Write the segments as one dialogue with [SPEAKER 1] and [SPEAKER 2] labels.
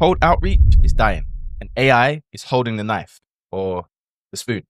[SPEAKER 1] Cold outreach is dying and AI is holding the knife or the spoon.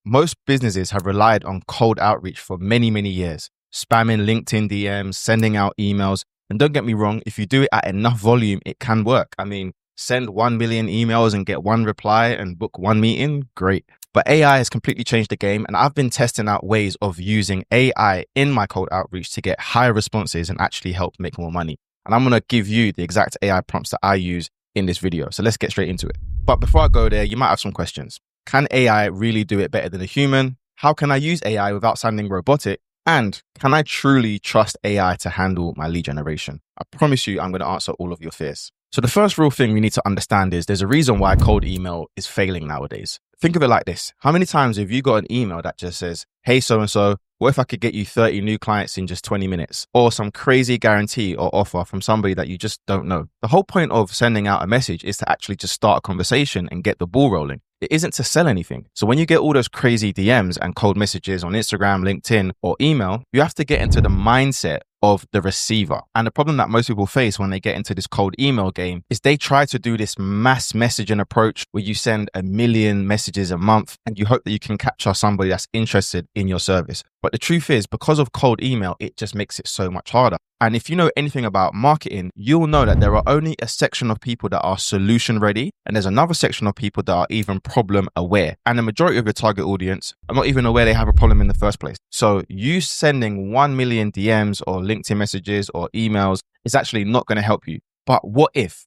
[SPEAKER 1] Most businesses have relied on cold outreach for many, many years, spamming LinkedIn DMs, sending out emails. And don't get me wrong, if you do it at enough volume, it can work. I mean, send 1 million emails and get one reply and book one meeting, great. But AI has completely changed the game, and I've been testing out ways of using AI in my cold outreach to get higher responses and actually help make more money. And I'm going to give you the exact AI prompts that I use in this video. So let's get straight into it. But before I go there, you might have some questions. Can AI really do it better than a human? How can I use AI without sounding robotic? And can I truly trust AI to handle my lead generation? I promise you, I'm going to answer all of your fears. So the first real thing we need to understand is there's a reason why cold email is failing nowadays. Think of it like this. How many times have you got an email that just says, hey, so-and-so, what if I could get you 30 new clients in just 20 minutes? Or some crazy guarantee or offer from somebody that you just don't know. The whole point of sending out a message is to actually just start a conversation and get the ball rolling. It isn't to sell anything. So when you get all those crazy DMs and cold messages on Instagram, LinkedIn, or email, you have to get into the mindset of the receiver. And the problem that most people face when they get into this cold email game is they try to do this mass messaging approach where you send 1 million messages a month and you hope that you can capture somebody that's interested in your service. But the truth is, because of cold email, it just makes it so much harder. And if you know anything about marketing, you'll know that there are only a section of people that are solution ready, and there's another section of people that are even problem aware. And the majority of your target audience are not even aware they have a problem in the first place. So you sending 1 million DMs or LinkedIn messages or emails is actually not going to help you. But what if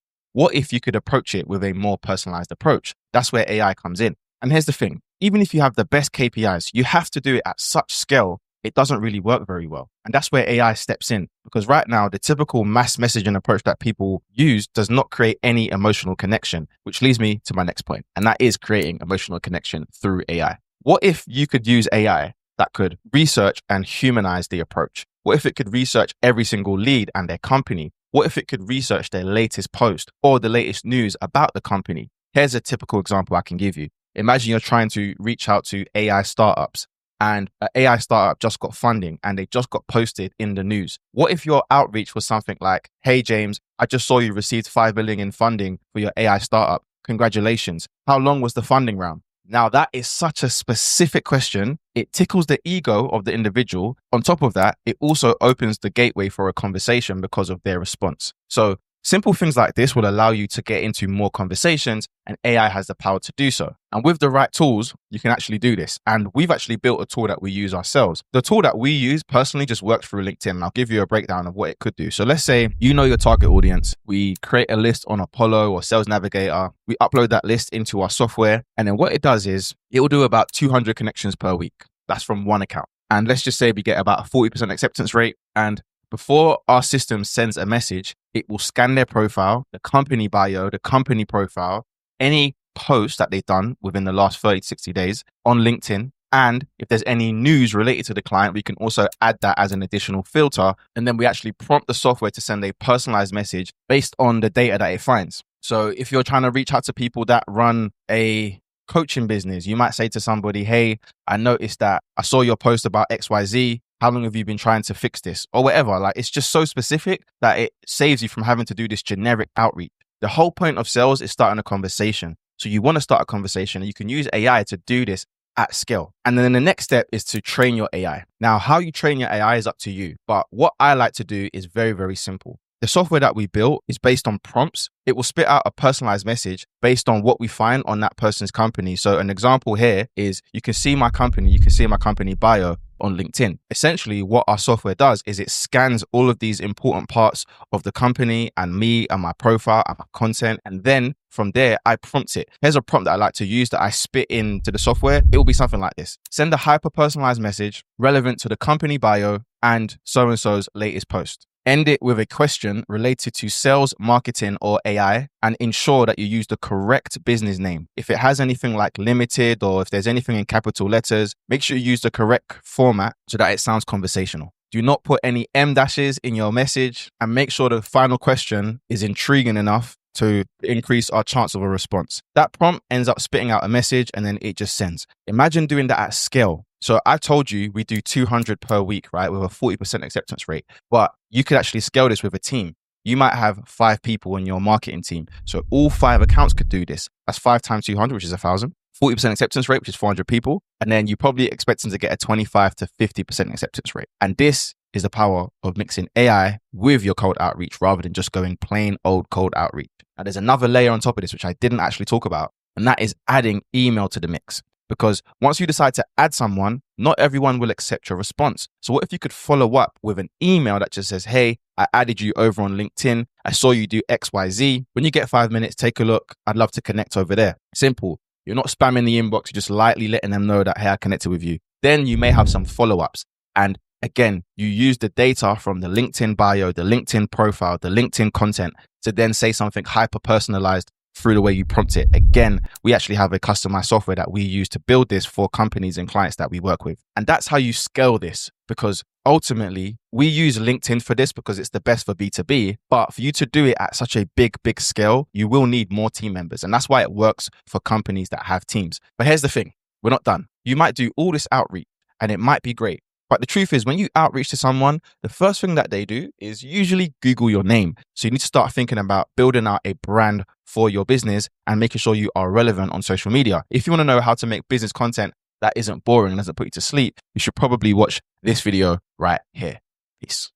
[SPEAKER 1] you could approach it with a more personalized approach? That's where AI comes in. And here's the thing, even if you have the best KPIs, you have to do it at such scale, it doesn't really work very well. And that's where AI steps in, because right now, the typical mass messaging approach that people use does not create any emotional connection, which leads me to my next point, and that is creating emotional connection through AI. What if you could use AI that could research and humanize the approach? What if it could research every single lead and their company? What if it could research their latest post or the latest news about the company? Here's a typical example I can give you. Imagine you're trying to reach out to AI startups, and an AI startup just got funding and they just got posted in the news. What if your outreach was something like, hey, James, I just saw you received 5 million in funding for your AI startup. Congratulations. How long was the funding round? Now, that is such a specific question. It tickles the ego of the individual. On top of that, it also opens the gateway for a conversation because of their response. So simple things like this will allow you to get into more conversations, and AI has the power to do so. And with the right tools, you can actually do this. And we've actually built a tool that we use ourselves. The tool that we use personally just works through LinkedIn, and I'll give you a breakdown of what it could do. So let's say you know your target audience. We create a list on Apollo or Sales Navigator. We upload that list into our software. And then what it does is it will do about 200 connections per week. That's from one account. And let's just say we get about a 40% acceptance rate. And before our system sends a message, it will scan their profile, the company bio, the company profile, any post that they've done within the last 30 to 60 days on LinkedIn. And if there's any news related to the client, we can also add that as an additional filter. And then we actually prompt the software to send a personalized message based on the data that it finds. So if you're trying to reach out to people that run a coaching business, you might say to somebody, hey, I noticed that I saw your post about XYZ. How long have you been trying to fix this or whatever? Like, it's just so specific that it saves you from having to do this generic outreach. The whole point of sales is starting a conversation. So you want to start a conversation, and you can use AI to do this at scale. And then the next step is to train your AI. Now, how you train your AI is up to you. But what I like to do is very, very simple. The software that we built is based on prompts. It will spit out a personalized message based on what we find on that person's company. So an example here is you can see my company bio on LinkedIn. Essentially, what our software does is it scans all of these important parts of the company and me and my profile and my content. And then from there, I prompt it. Here's a prompt that I like to use that I spit into the software. It will be something like this. Send a hyper-personalized message relevant to the company bio and so-and-so's latest post. End it with a question related to sales, marketing, or AI, and ensure that you use the correct business name. If it has anything like limited or if there's anything in capital letters, make sure you use the correct format so that it sounds conversational. Do not put any M dashes in your message, and make sure the final question is intriguing enough to increase our chance of a response. That prompt ends up spitting out a message and then it just sends. Imagine doing that at scale. So I told you we do 200 per week, right? With a 40% acceptance rate, but you could actually scale this with a team. you might have 5 people in your marketing team. So all 5 accounts could do this. That's 5 times 200, which is 1,000. 40% acceptance rate, which is 400 people. And then you probably expecting to get a 25 to 50% acceptance rate. And this is the power of mixing AI with your cold outreach rather than just going plain old cold outreach. Now, there's another layer on top of this, which I didn't actually talk about, and that is adding email to the mix. Because once you decide to add someone, not everyone will accept your response. So what if you could follow up with an email that just says, hey, I added you over on LinkedIn. I saw you do XYZ. When you get 5 minutes, take a look. I'd love to connect over there. Simple. You're not spamming the inbox. You're just lightly letting them know that, hey, I connected with you. Then you may have some follow-ups. And again, you use the data from the LinkedIn bio, the LinkedIn profile, the LinkedIn content to then say something hyper-personalized through the way you prompt it. Again, we actually have a customized software that we use to build this for companies and clients that we work with. And that's how you scale this, because ultimately we use LinkedIn for this because it's the best for B2B. But for you to do it at such a big scale, you will need more team members. And that's why it works for companies that have teams. But here's the thing, we're not done. You might do all this outreach and it might be great. But the truth is, when you outreach to someone, the first thing that they do is usually Google your name. So you need to start thinking about building out a brand for your business and making sure you are relevant on social media. If you want to know how to make business content that isn't boring and doesn't put you to sleep, you should probably watch this video right here. Peace.